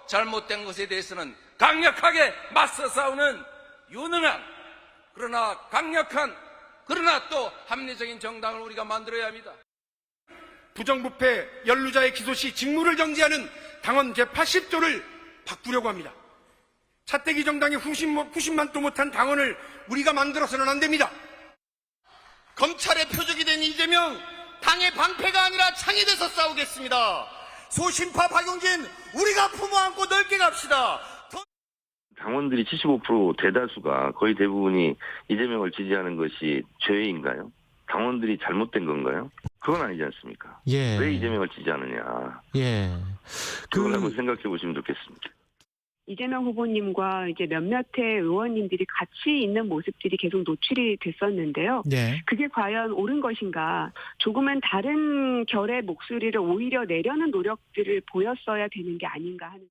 잘못된 것에 대해서는 강력하게 맞서 싸우는 유능한, 그러나 강력한, 그러나 또 합리적인 정당을 우리가 만들어야 합니다. 부정부패 연루자의 기소 시 직무를 정지하는 당헌 제80조를 바꾸려고 합니다. 차떼기 정당의 후신만도 못한 당헌을 우리가 만들어서는 안 됩니다. 검찰의 표적이 된 이재명, 당의 방패가 아니라 창이 돼서 싸우겠습니다. 소신파 박용진, 우리가 품어 안고 넓게 갑시다. 당원들이 75% 대다수가 거의 대부분이 이재명을 지지하는 것이 죄인가요? 당원들이 잘못된 건가요? 그건 아니지 않습니까? 예. 왜 이재명을 지지하느냐? 예. 그걸 한번 생각해 보시면 좋겠습니다. 이재명 후보님과 이제 몇몇의 의원님들이 같이 있는 모습들이 계속 노출이 됐었는데요. 네. 그게 과연 옳은 것인가? 조금은 다른 결의 목소리를 오히려 내려는 노력들을 보였어야 되는 게 아닌가 하는.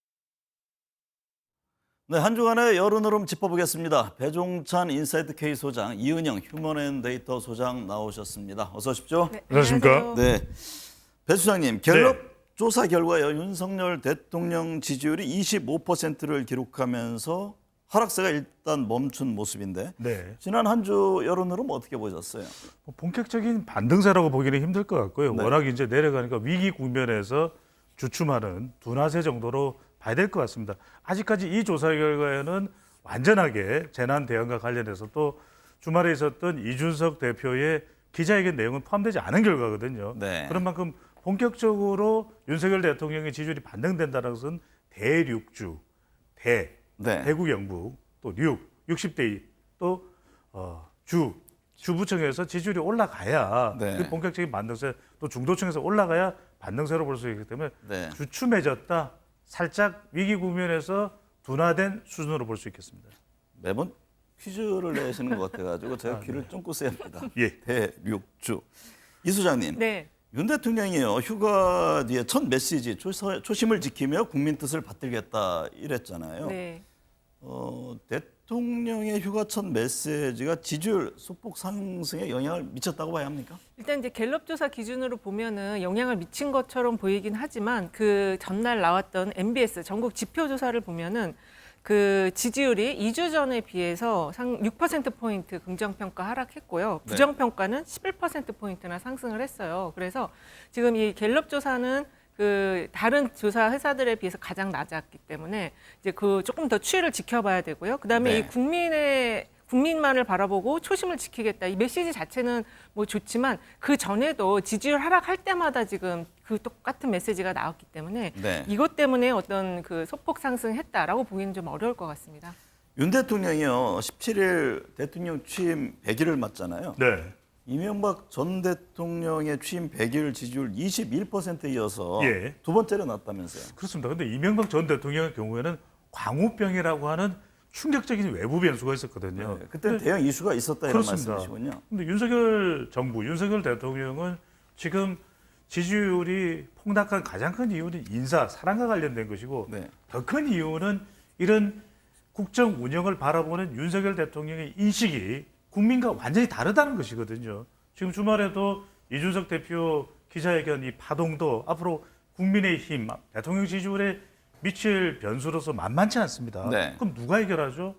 네, 한 주간의 여론 흐름 짚어보겠습니다. 배종찬 인사이트 K 소장, 이은영 휴먼앤데이터 소장 나오셨습니다. 어서 오십시오. 네, 안녕하십니까? 네, 배 수장님, 갤럽 조사 결과요, 윤석열 대통령 지지율이 25%를 기록하면서 하락세가 일단 멈춘 모습인데, 지난 한 주 여론 흐름 어떻게 보셨어요? 본격적인 반등세라고 보기는 힘들 것 같고요. 네. 워낙 이제 내려가니까 위기 국면에서 주춤하는 둔화세 정도로 봐야 될 것 같습니다. 아직까지 이 조사 결과에는 완전하게 재난 대응과 관련해서 또 주말에 있었던 이준석 대표의 기자회견 내용은 포함되지 않은 결과거든요. 네. 그런 만큼 본격적으로 윤석열 대통령의 지지율이 반등된다는 것은 대륙주, 대구 경북, 또 60대 2, 또 주부층에서 지지율이 올라가야 그 본격적인 반등세, 또 중도층에서 올라가야 반등세로 볼 수 있기 때문에 주춤해졌다, 살짝 위기 국면에서 둔화된 수준으로 볼 수 있겠습니다. 매번 퀴즈를 내시는 것 같아가지고 제가 귀를 쫑긋 써야 합니다. 예. 대륙주. 이 소장님. 네. 윤 대통령이요, 휴가 뒤에 첫 메시지 초심을 지키며 국민 뜻을 받들겠다 이랬잖아요. 네. 대통령의 휴가 첫 메시지가 지지율 소폭 상승에 영향을 미쳤다고 봐야 합니까? 일단 이제 갤럽 조사 기준으로 보면은 영향을 미친 것처럼 보이긴 하지만 그 전날 나왔던 MBS 전국 지표 조사를 보면은 그 지지율이 2주 전에 비해서 6%포인트 긍정평가 하락했고요. 부정평가는 11%포인트나 상승을 했어요. 그래서 지금 이 갤럽 조사는 그 다른 조사 회사들에 비해서 가장 낮았기 때문에 이제 그 조금 더 추이를 지켜봐야 되고요. 그다음에 이 국민만을 바라보고 초심을 지키겠다. 이 메시지 자체는 뭐 좋지만 그 전에도 지지율 하락할 때마다 지금 그 똑같은 메시지가 나왔기 때문에 이것 때문에 어떤 그 소폭 상승했다라고 보기는 좀 어려울 것 같습니다. 윤 대통령이요, 17일 대통령 취임 100일을 맞잖아요. 네. 이명박 전 대통령의 취임 100일 지지율 21%에 이어서 두 번째로 났다면서요. 그렇습니다. 그런데 이명박 전 대통령의 경우에는 광우병이라고 하는 충격적인 외부 변수가 있었거든요. 그때 대형 이슈가 있었다 이런 말씀이시군요. 그런데 윤석열 정부, 윤석열 대통령은 지금 지지율이 폭락한 가장 큰 이유는 인사, 사랑과 관련된 것이고 더 큰 이유는 이런 국정 운영을 바라보는 윤석열 대통령의 인식이 국민과 완전히 다르다는 것이거든요. 지금 주말에도 이준석 대표 기자회견 이 파동도 앞으로 국민의힘, 대통령 지지율에 미칠 변수로서 만만치 않습니다. 그럼 누가 해결하죠?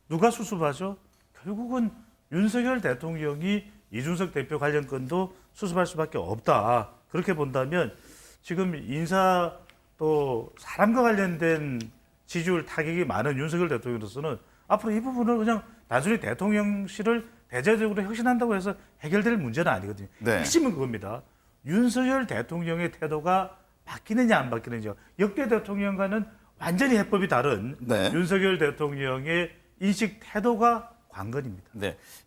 누가 수습하죠? 결국은 윤석열 대통령이 이준석 대표 관련 건도 수습할 수밖에 없다. 그렇게 본다면 지금 인사 또 사람과 관련된 지지율 타격이 많은 윤석열 대통령으로서는 앞으로 이 부분을 그냥 단순히 대통령실을 대대적으로 혁신한다고 해서 해결될 문제는 아니거든요. 핵심은 그겁니다. 윤석열 대통령의 태도가 바뀌느냐 안 바뀌느냐. 역대 대통령과는 완전히 해법이 다른 윤석열 대통령의 인식 태도가 관건입니다.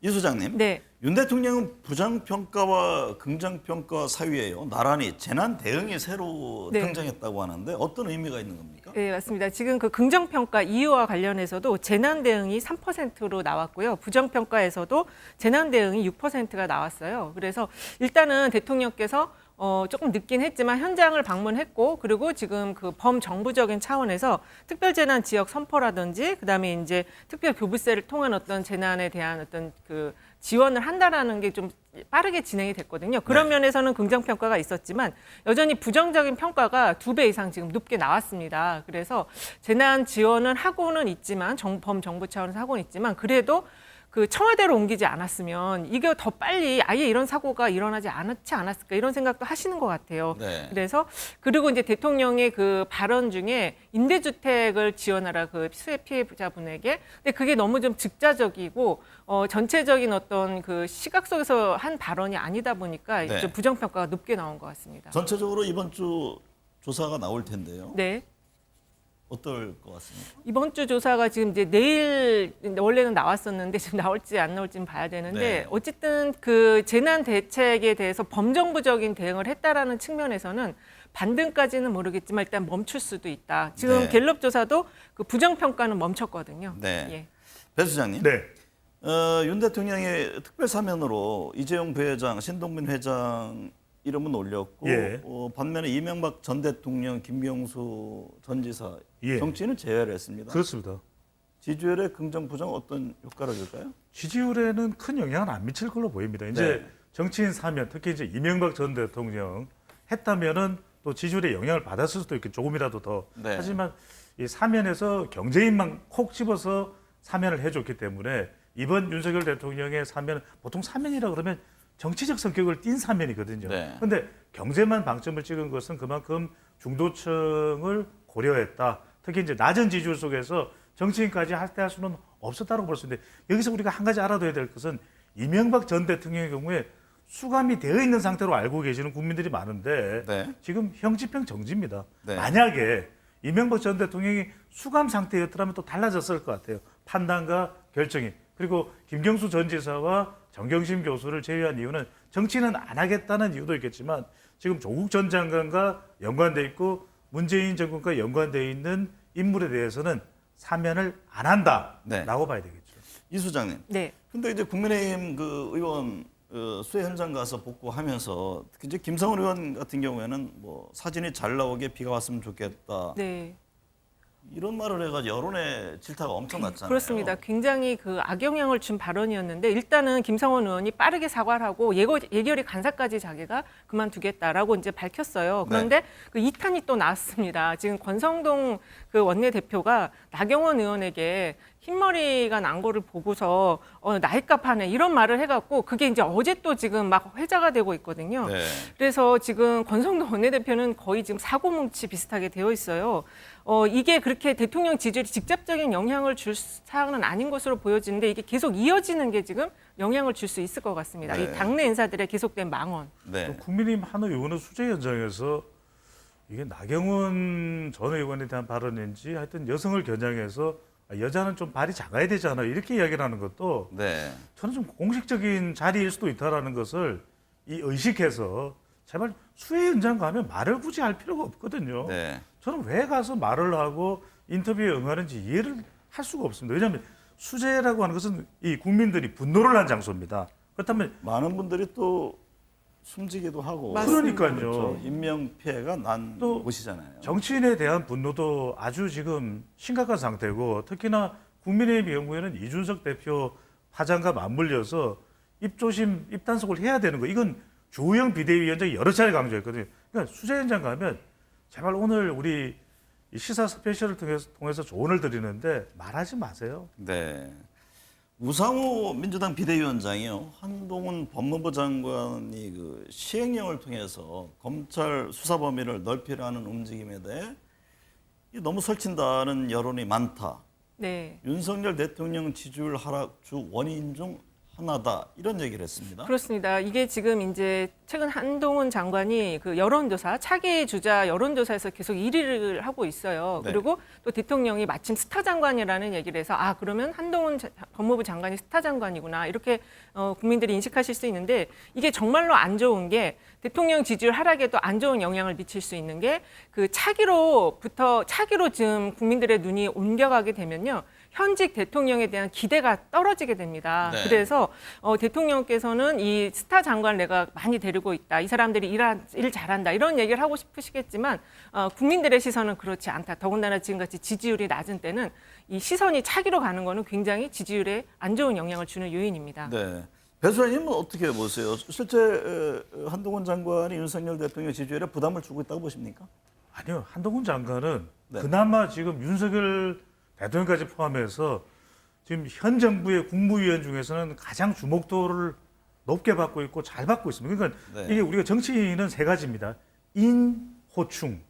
이 소장님, 윤 대통령은 부정평가와 긍정평가 사이에요, 나란히 재난 대응이 새로 등장했다고 하는데 어떤 의미가 있는 겁니까? 네, 맞습니다. 지금 그 긍정평가 이유와 관련해서도 재난 대응이 3%로 나왔고요. 부정평가에서도 재난 대응이 6%가 나왔어요. 그래서 일단은 대통령께서 조금 늦긴 했지만 현장을 방문했고 그리고 지금 그 범정부적인 차원에서 특별재난 지역 선포라든지 그다음에 이제 특별교부세를 통한 어떤 재난에 대한 어떤 그 지원을 한다라는 게 좀 빠르게 진행이 됐거든요. 그런 면에서는 긍정평가가 있었지만 여전히 부정적인 평가가 2배 이상 지금 높게 나왔습니다. 그래서 재난 지원은 하고는 있지만 범정부 차원에서 하고는 있지만 그래도 그 청와대로 옮기지 않았으면 이게 더 빨리 아예 이런 사고가 일어나지 않지 않았을까 이런 생각도 하시는 것 같아요. 네. 그래서 그리고 이제 대통령의 그 발언 중에 임대주택을 지원하라 그 수해 피해자분에게 근데 그게 너무 좀 즉자적이고 전체적인 어떤 그 시각 속에서 한 발언이 아니다 보니까 네. 좀 부정평가가 높게 나온 것 같습니다. 전체적으로 이번 주 조사가 나올 텐데요. 네. 어떨 것 같습니까? 이번 주 조사가 지금 이제 내일 원래는 나왔었는데 지금 나올지 안 나올지는 봐야 되는데 네. 어쨌든 그 재난 대책에 대해서 범정부적인 대응을 했다라는 측면에서는 반등까지는 모르겠지만 일단 멈출 수도 있다. 지금 네. 갤럽 조사도 그 부정평가는 멈췄거든요. 네. 예. 배 수장님. 네. 윤 대통령의 특별 사면으로 이재용 부회장, 신동빈 회장 이름은 올렸고 예. 반면에 이명박 전 대통령, 김경수 전 지사 예. 정치인은 제외를 했습니다. 그렇습니다. 지지율에 긍정, 부정 어떤 효과를 줄까요? 지지율에는 큰 영향을 안 미칠 걸로 보입니다. 이제 네. 정치인 사면, 특히 이제 이명박 전 대통령 했다면은 또 지지율에 영향을 받았을 수도 있고 조금이라도 더. 네. 하지만 이 사면에서 경제인만 콕 집어서 사면을 해줬기 때문에 이번 윤석열 대통령의 사면은 보통 사면이라 그러면 정치적 성격을 띈 사면이거든요. 네. 그런데 경제만 방점을 찍은 것은 그만큼 중도층을 고려했다. 특히 이제 낮은 지지율 속에서 정치인까지 할 수는 없었다고 볼 수 있는데 여기서 우리가 한 가지 알아둬야 될 것은 이명박 전 대통령의 경우에 수감이 되어 있는 상태로 알고 계시는 국민들이 많은데 네. 지금 형집행 정지입니다. 네. 만약에 이명박 전 대통령이 수감 상태였더라면 또 달라졌을 것 같아요. 판단과 결정이. 그리고 김경수 전 지사와 정경심 교수를 제외한 이유는 정치는 안 하겠다는 이유도 있겠지만 지금 조국 전 장관과 연관돼 있고 문재인 정권과 연관돼 있는 인물에 대해서는 사면을 안 한다라고 네. 봐야 되겠죠. 이 수장님. 네. 근데 이제 국민의힘 그 의원 수해 현장 가서 복구하면서 특히 이제 김성훈 의원 같은 경우에는 뭐 사진이 잘 나오게 비가 왔으면 좋겠다. 네. 이런 말을 해가지고 여론의 질타가 엄청 났잖아요. 그렇습니다. 굉장히 그 악영향을 준 발언이었는데 일단은 김성원 의원이 빠르게 사과를 하고 예결위 간사까지 자기가 그만두겠다라고 이제 밝혔어요. 그런데 그 2탄이 또 나왔습니다. 지금 권성동 그 원내대표가 나경원 의원에게 흰머리가 난 거를 보고서 나이값 하네 이런 말을 해갖고 그게 이제 어제 또 지금 막 회자가 되고 있거든요. 네. 그래서 지금 권성동 원내대표는 거의 지금 사고뭉치 비슷하게 되어 있어요. 이게 그렇게 대통령 지지율에 직접적인 영향을 줄 사항은 아닌 것으로 보여지는데 이게 계속 이어지는 게 지금 영향을 줄 수 있을 것 같습니다. 네. 이 당내 인사들의 계속된 망언. 네. 또 국민의힘 한 의원은 수재 현장에서 이게 나경원 전 의원에 대한 발언인지 하여튼 여성을 겨냥해서 여자는 좀 발이 작아야 되잖아 이렇게 이야기를 하는 것도 네. 저는 좀 공식적인 자리일 수도 있다라는 것을 의식해서 제발 수해 현장 가면 말을 굳이 할 필요가 없거든요. 네. 저는 왜 가서 말을 하고 인터뷰에 응하는지 이해를 할 수가 없습니다. 왜냐하면 수재라고 하는 것은 이 국민들이 분노를 한 장소입니다. 그렇다면 많은 분들이 또 숨지기도 하고 맞습니다. 그러니까요. 그렇죠. 인명 피해가 난 또 곳이잖아요. 정치인에 대한 분노도 아주 지금 심각한 상태고 특히나 국민의힘 경우에는 이준석 대표 파장과 맞물려서 입조심, 입단속을 해야 되는 거. 이건 주호영 비대위원장이 여러 차례 강조했거든요. 그러니까 수재 현장 가면 제발 오늘 우리 이 시사 스페셜을 통해서 조언을 드리는데 말하지 마세요. 네. 우상호 민주당 비대위원장이요. 한동훈 법무부 장관이 그 시행령을 통해서 검찰 수사 범위를 넓히라는 움직임에 대해 너무 설친다는 여론이 많다. 네. 윤석열 대통령 지지율 하락 주 원인 중 하나다 이런 얘기를 했습니다. 그렇습니다. 이게 지금 이제 최근 한동훈 장관이 그 여론조사 차기 주자 여론조사에서 계속 1위를 하고 있어요. 네. 그리고 또 대통령이 마침 스타 장관이라는 얘기를 해서 그러면 한동훈 법무부 장관이 스타 장관이구나 이렇게 국민들이 인식하실 수 있는데 이게 정말로 안 좋은 게 대통령 지지율 하락에도 안 좋은 영향을 미칠 수 있는 게 그 차기로 지금 국민들의 눈이 옮겨가게 되면요. 현직 대통령에 대한 기대가 떨어지게 됩니다. 네. 그래서 대통령께서는 이 스타 장관을 내가 많이 데리고 있다. 이 사람들이 일 잘한다. 이런 얘기를 하고 싶으시겠지만 국민들의 시선은 그렇지 않다. 더군다나 지금같이 지지율이 낮은 때는 이 시선이 차기로 가는 거는 굉장히 지지율에 안 좋은 영향을 주는 요인입니다. 네. 배 소장님은 어떻게 보세요? 실제 한동훈 장관이 윤석열 대통령 지지율에 부담을 주고 있다고 보십니까? 아니요. 한동훈 장관은 네. 그나마 지금 윤석열 대통령까지 포함해서 지금 현 정부의 국무위원 중에서는 가장 주목도를 높게 받고 있고 잘 받고 있습니다. 그러니까 네. 이게 우리가 정치인은 세 가지입니다. 인, 호충,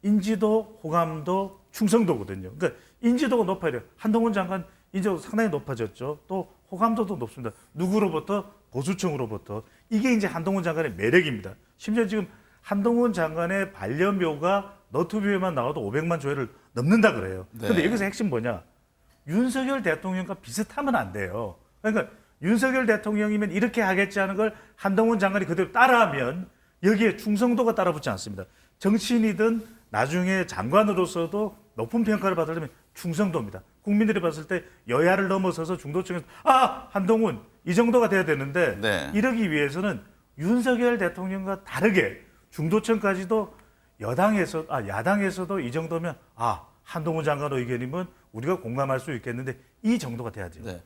인지도, 호감도, 충성도거든요. 그러니까 인지도가 높아야 돼요. 한동훈 장관 인지도 상당히 높아졌죠. 또 호감도도 높습니다. 누구로부터? 보수층으로부터. 이게 이제 한동훈 장관의 매력입니다. 심지어 지금 한동훈 장관의 반려묘가 너튜브에만 나와도 500만 조회를 넘는다 그래요. 그런데 네. 여기서 핵심 뭐냐? 윤석열 대통령과 비슷하면 안 돼요. 그러니까 윤석열 대통령이면 이렇게 하겠지 하는 걸 한동훈 장관이 그대로 따라하면 여기에 충성도가 따라붙지 않습니다. 정치인이든 나중에 장관으로서도 높은 평가를 받으려면 충성도입니다. 국민들이 봤을 때 여야를 넘어서서 중도층에서 한동훈 이 정도가 돼야 되는데 네. 이러기 위해서는 윤석열 대통령과 다르게 중도층까지도 야당에서도 이 정도면 한동훈 장관 의견이면 우리가 공감할 수 있겠는데 이 정도가 돼야죠. 네.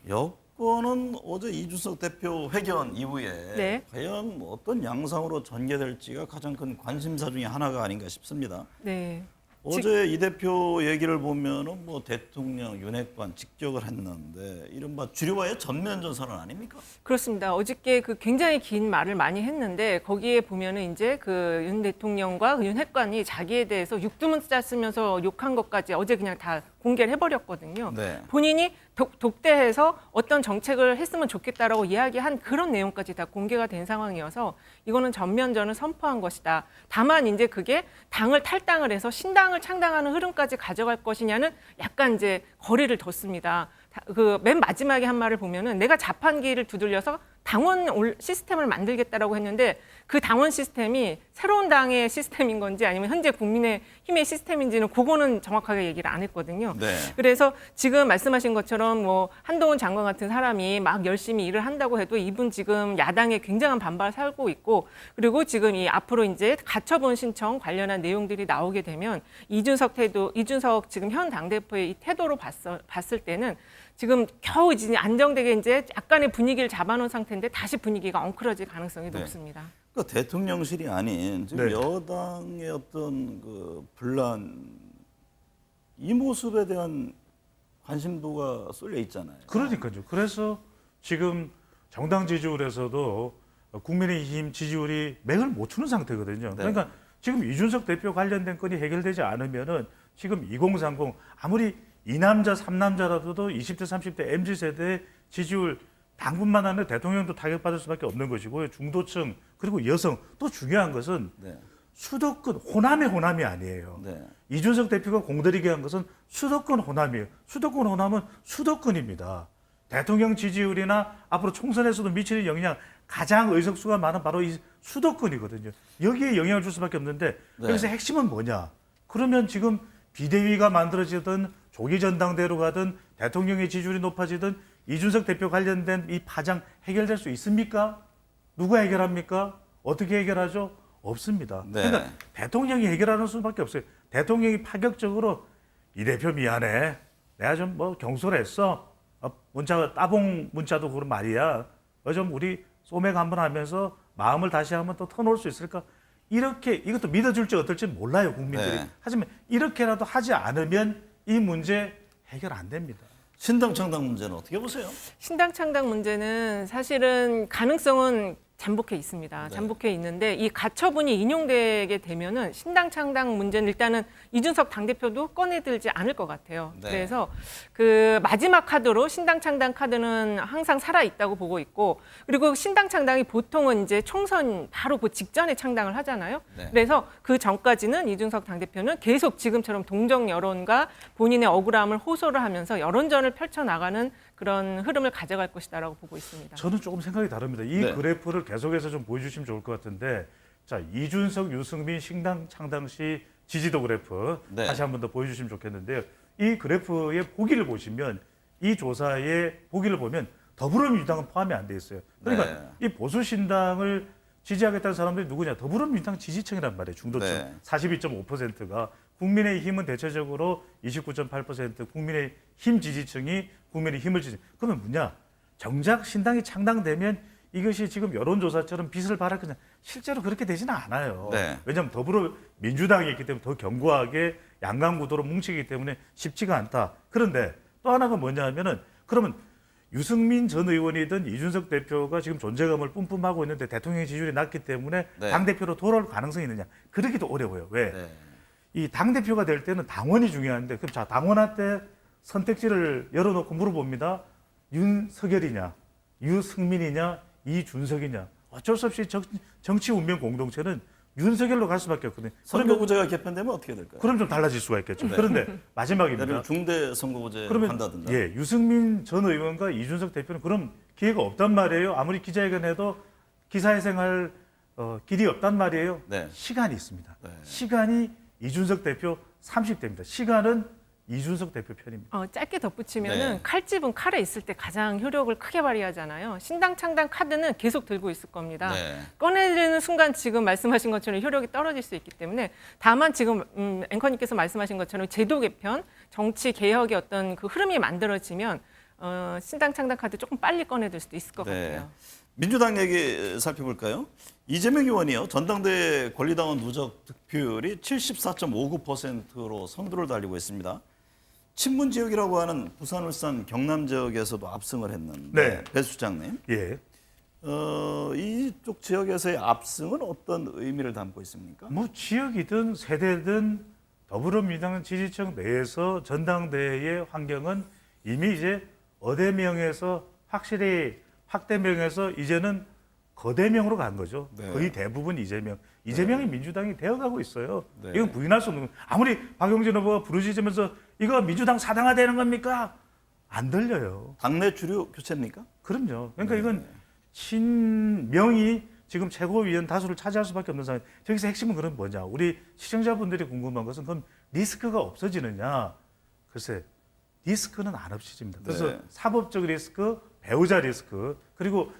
여권은 어제 이준석 대표 회견 이후에 네. 과연 어떤 양상으로 전개될지가 가장 큰 관심사 중에 하나가 아닌가 싶습니다. 네. 어제 이 대표 얘기를 보면은 뭐 대통령, 윤핵관 직격을 했는데 이른바 주류와의 전면 전선은 아닙니까? 그렇습니다. 어저께 그 굉장히 긴 말을 많이 했는데 거기에 보면은 이제 그 윤 대통령과 그 윤 핵관이 자기에 대해서 육두문자 쓰면서 욕한 것까지 어제 그냥 다 공개를 해버렸거든요. 네. 본인이 독대해서 어떤 정책을 했으면 좋겠다라고 이야기한 그런 내용까지 다 공개가 된 상황이어서 이거는 전면전을 선포한 것이다. 다만 이제 그게 당을 탈당을 해서 신당을 창당하는 흐름까지 가져갈 것이냐는 약간 이제 거리를 뒀습니다. 그 맨 마지막에 한 말을 보면은 내가 자판기를 두들려서 당원 시스템을 만들겠다라고 했는데 그 당원 시스템이 새로운 당의 시스템인 건지 아니면 현재 국민의힘의 시스템인지는 그거는 정확하게 얘기를 안 했거든요. 네. 그래서 지금 말씀하신 것처럼 뭐 한동훈 장관 같은 사람이 막 열심히 일을 한다고 해도 이분 지금 야당에 굉장한 반발을 살고 있고 그리고 지금 이 앞으로 이제 가처분 신청 관련한 내용들이 나오게 되면 이준석 지금 현 당대표의 이 태도로 봤을 때는 지금 겨우 이제 안정되게 이제 약간의 분위기를 잡아놓은 상태인데 다시 분위기가 엉클어질 가능성이 높습니다. 그러니까 대통령실이 아닌 지금 네. 여당의 어떤 그 분란 이 모습에 대한 관심도가 쏠려 있잖아요. 그러니까요. 그래서 지금 정당 지지율에서도 국민의힘 지지율이 맥을 못 추는 상태거든요. 네. 그러니까 지금 이준석 대표 관련된 건이 해결되지 않으면은 지금 2030 아무리 2남자, 3남자라도 20대, 30대 MZ세대의 지지율 당분만 하는 대통령도 타격받을 수밖에 없는 것이고요. 중도층 그리고 여성 또 중요한 것은 네. 수도권 호남이 아니에요. 네. 이준석 대표가 공들이게 한 것은 수도권 호남이에요. 수도권 호남은 수도권입니다. 대통령 지지율이나 앞으로 총선에서도 미치는 영향 가장 의석수가 많은 바로 이 수도권이거든요. 여기에 영향을 줄 수밖에 없는데 네. 여기서 핵심은 뭐냐? 그러면 지금 비대위가 만들어지든 조기 전당대로 가든 대통령의 지지율이 높아지든 이준석 대표 관련된 이 파장 해결될 수 있습니까? 누가 해결합니까? 어떻게 해결하죠? 없습니다. 네. 그러니까 대통령이 해결하는 수밖에 없어요. 대통령이 파격적으로 이 대표 미안해. 내가 좀 뭐 경솔했어. 문자가 따봉 문자도 그런 말이야. 좀 우리 소맥 한번 하면서 마음을 다시 한번 또 터놓을 수 있을까? 이렇게 이것도 믿어줄지 어떨지 몰라요 국민들이. 네. 하지만 이렇게라도 하지 않으면 이 문제 해결 안 됩니다. 신당 창당 문제는 어떻게 보세요? 신당 창당 문제는 사실은 가능성은 잠복해 있습니다. 네. 잠복해 있는데 이 가처분이 인용되게 되면은 신당 창당 문제는 일단은 이준석 당대표도 꺼내들지 않을 것 같아요. 네. 그래서 그 마지막 카드로 신당 창당 카드는 항상 살아 있다고 보고 있고 그리고 신당 창당이 보통은 이제 총선 바로 그 직전에 창당을 하잖아요. 네. 그래서 그 전까지는 이준석 당대표는 계속 지금처럼 동정 여론과 본인의 억울함을 호소를 하면서 여론전을 펼쳐나가는 그런 흐름을 가져갈 것이다라고 보고 있습니다. 저는 조금 생각이 다릅니다. 이 네. 그래프를 계속해서 좀 보여주시면 좋을 것 같은데, 자 이준석, 유승민 신당 창당 시 지지도 그래프 네. 다시 한 번 더 보여주시면 좋겠는데요. 이 그래프의 보기를 보시면 이 조사의 보기를 보면 더불어민주당은 포함이 안 돼 있어요. 그러니까 이 보수신당을 지지하겠다는 사람들이 누구냐? 더불어민주당 지지층이란 말이에요. 중도층. 네. 42.5%가 국민의힘은 대체적으로 29.8%, 국민의힘 지지층이 국민의힘을 지지. 그러면 뭐냐? 정작 신당이 창당되면 이것이 지금 여론조사처럼 빛을 발하거든요. 실제로 그렇게 되지는 않아요. 네. 왜냐하면 더불어민주당이 있기 때문에 더 견고하게 양강구도로 뭉치기 때문에 쉽지가 않다. 그런데 또 하나가 뭐냐 하면은 그러면 유승민 전 의원이든 이준석 대표가 지금 존재감을 뿜뿜하고 있는데 대통령 지지율이 낮기 때문에 네. 당대표로 돌아올 가능성이 있느냐. 그러기도 어려워요. 왜? 네. 이 당대표가 될 때는 당원이 중요한데 그럼 자 당원한테 선택지를 열어놓고 물어봅니다. 윤석열이냐 유승민이냐 이준석이냐. 어쩔 수 없이 정치 운명 공동체는 윤석열로 갈 수밖에 없거든요. 선거구제가 개편되면 어떻게 될까요? 그럼 좀 달라질 수가 있겠죠. 그런데 마지막입니다. 예를 들어 중대 선거구제 그러면 한다든가. 예, 유승민 전 의원과 이준석 대표는 그럼 기회가 없단 말이에요. 아무리 기자회견해도 기사회생할 길이 없단 말이에요. 네. 시간이 있습니다. 네. 시간이 이준석 대표 30대입니다. 시간은 이준석 대표 편입니다. 짧게 덧붙이면은 네. 칼집은 칼에 있을 때 가장 효력을 크게 발휘하잖아요. 신당 창당 카드는 계속 들고 있을 겁니다. 네. 꺼내드는 순간 지금 말씀하신 것처럼 효력이 떨어질 수 있기 때문에 다만 지금 앵커님께서 말씀하신 것처럼 제도 개편, 정치 개혁의 어떤 그 흐름이 만들어지면 신당 창당 카드 조금 빨리 꺼내들 수도 있을 것 네. 같아요. 민주당 얘기 살펴볼까요? 이재명 의원이요. 전당대 권리당원 누적 득표율이 74.59%로 선두를 달리고 있습니다. 친문 지역이라고 하는 부산, 울산, 경남 지역에서도 압승을 했는데 네. 배 수장님, 예. 이쪽 지역에서의 압승은 어떤 의미를 담고 있습니까? 뭐 지역이든 세대든 더불어민주당 지지층 내에서 전당대회의 환경은 이미 이제 어대명에서 확실히 확대명에서 이제는 거대명으로 간 거죠. 네. 거의 대부분 이재명. 이재명이 민주당이 되어가고 있어요. 네. 이건 부인할 수 없는 거예요. 아무리 박용진 후보가 부르짖으면서 이거 민주당 사당화되는 겁니까? 안 들려요. 당내 주류 교체입니까? 그럼요. 그러니까 이건 친명이 지금 최고위원 다수를 차지할 수밖에 없는 상황. 저기서 핵심은 그럼 뭐냐? 우리 시청자분들이 궁금한 것은 그럼 리스크가 없어지느냐? 글쎄, 리스크는 안 없어집니다. 그래서 네. 사법적 리스크, 배우자 리스크, 그리고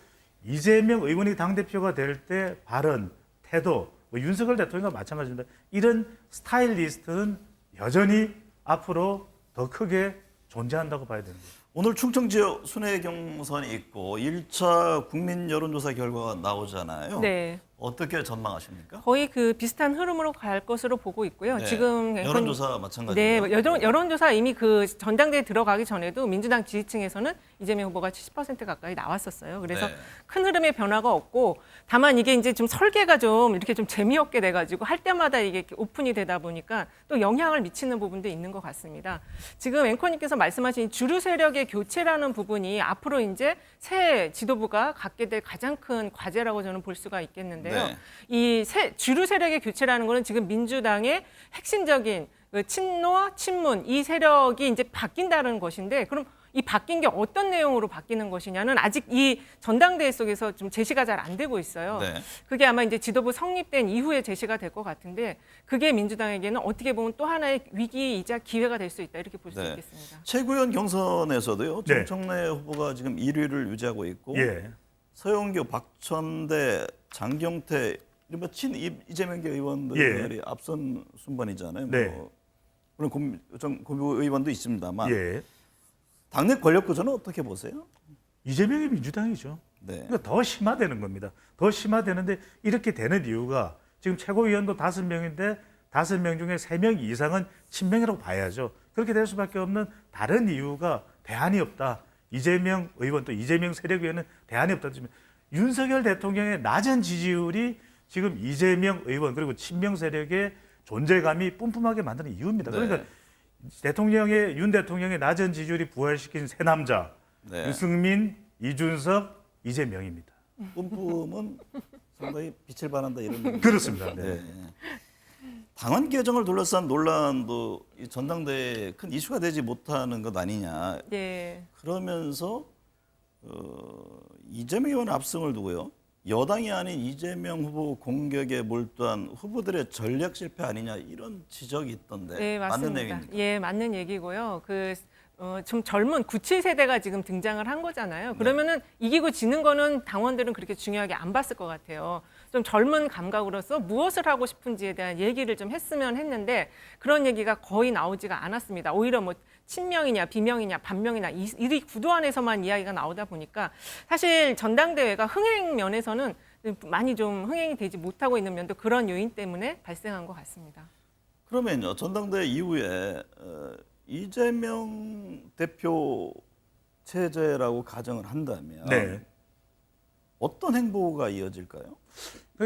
이재명 의원이 당대표가 될 때 발언, 태도, 뭐 윤석열 대통령과 마찬가지입니다. 이런 스타일리스트는 여전히 앞으로 더 크게 존재한다고 봐야 되는 거예요. 오늘 충청 지역 순회 경선이 있고 1차 국민 여론조사 결과가 나오잖아요. 네. 어떻게 전망하십니까? 거의 그 비슷한 흐름으로 갈 것으로 보고 있고요. 네. 지금 여론조사 마찬가지고요. 네, 여론조사 이미 그 전당대회 들어가기 전에도 민주당 지지층에서는 이재명 후보가 70% 가까이 나왔었어요. 그래서 네. 큰 흐름의 변화가 없고 다만 이게 이제 좀 설계가 좀 이렇게 좀 재미없게 돼가지고 할 때마다 이게 이렇게 오픈이 되다 보니까 또 영향을 미치는 부분도 있는 것 같습니다. 지금 앵커님께서 말씀하신 주류 세력의 교체라는 부분이 앞으로 이제 새 지도부가 갖게 될 가장 큰 과제라고 저는 볼 수가 있겠는데요. 네. 이 주류 세력의 교체라는 거는 지금 민주당의 핵심적인 그 친노, 친문 이 세력이 이제 바뀐다는 것인데 그럼 이 바뀐 게 어떤 내용으로 바뀌는 것이냐는 아직 이 전당대회 속에서 좀 제시가 잘 안 되고 있어요. 네. 그게 아마 이제 지도부 성립된 이후에 제시가 될 것 같은데 그게 민주당에게는 어떻게 보면 또 하나의 위기이자 기회가 될 수 있다 이렇게 볼 수 네. 있겠습니다. 최고위원 경선에서도요. 네. 정청래 후보가 지금 1위를 유지하고 있고 예. 서영교, 박천대, 장경태 이른바 친 이재명계 의원들이 앞선 순번이잖아요. 네. 뭐 물론 고비 의원도 있습니다만 예. 당내 권력 구조는 어떻게 보세요? 이재명이 민주당이죠. 네. 그러니까 더 심화되는 겁니다. 더 심화되는데 이렇게 되는 이유가 지금 최고위원도 5명인데 5명 중에 3명 이상은 친명이라고 봐야죠. 그렇게 될 수밖에 없는 다른 이유가 대안이 없다. 이재명 의원 또 이재명 세력위원은 대안이 없다. 윤석열 대통령의 낮은 지지율이 지금 이재명 의원 그리고 친명 세력의 존재감이 뿜뿜하게 만드는 이유입니다. 네. 그러니까 윤 대통령의 낮은 지지율이 부활시킨 세 남자 네. 유승민, 이준석, 이재명입니다. 뿜뿜은 상당히 빛을 발한다 이런 의미. 그렇습니다. 네. 네. 당원 개정을 둘러싼 논란도 이 전당대회에 큰 이슈가 되지 못하는 것 아니냐. 네. 그러면서 이재명 의원 압승을 두고요. 여당이 아닌 이재명 후보 공격에 몰두한 후보들의 전략 실패 아니냐 이런 지적이 있던데 네, 맞는 맞습니다. 얘기입니까? 예, 맞는 얘기고요. 좀 젊은 97세대가 지금 등장을 한 거잖아요. 그러면은 이기고 지는 거는 당원들은 그렇게 중요하게 안 봤을 것 같아요. 좀 젊은 감각으로서 무엇을 하고 싶은지에 대한 얘기를 좀 했으면 했는데 그런 얘기가 거의 나오지가 않았습니다. 오히려 뭐 친명이냐 비명이냐 반명이냐 이 구도 안에서만 이야기가 나오다 보니까 사실 전당대회가 흥행 면에서는 많이 좀 흥행이 되지 못하고 있는 면도 그런 요인 때문에 발생한 것 같습니다. 그러면요 전당대회 이후에 이재명 대표 체제라고 가정을 한다면 네. 어떤 행보가 이어질까요?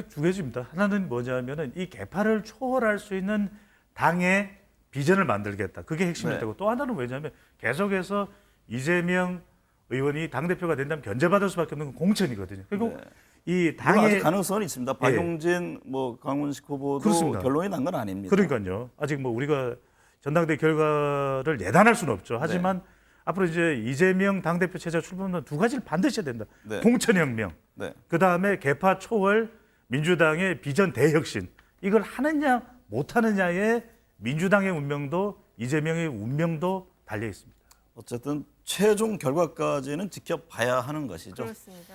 두 가지입니다. 하나는 뭐냐면은 이 개파를 초월할 수 있는 당의 비전을 만들겠다. 그게 핵심이 네. 되고 또 하나는 왜냐하면 계속해서 이재명 의원이 당대표가 된다면 견제받을 수밖에 없는 건 공천이거든요. 그리고 네. 이 당의 당의 아직 가능성은 있습니다. 박용진, 뭐 강훈식 후보도 그렇습니다. 결론이 난 건 아닙니다. 그러니까요. 아직 뭐 우리가 전당대 결과를 예단할 수는 없죠. 하지만 앞으로 이제 이재명 당대표 체제 출범은 두 가지를 반드시 해야 된다. 네. 공천혁명, 네. 그다음에 개파 초월, 민주당의 비전 대혁신. 이걸 하느냐 못하느냐에 민주당의 운명도 이재명의 운명도 달려 있습니다. 어쨌든 최종 결과까지는 지켜봐야 하는 것이죠. 그렇습니다.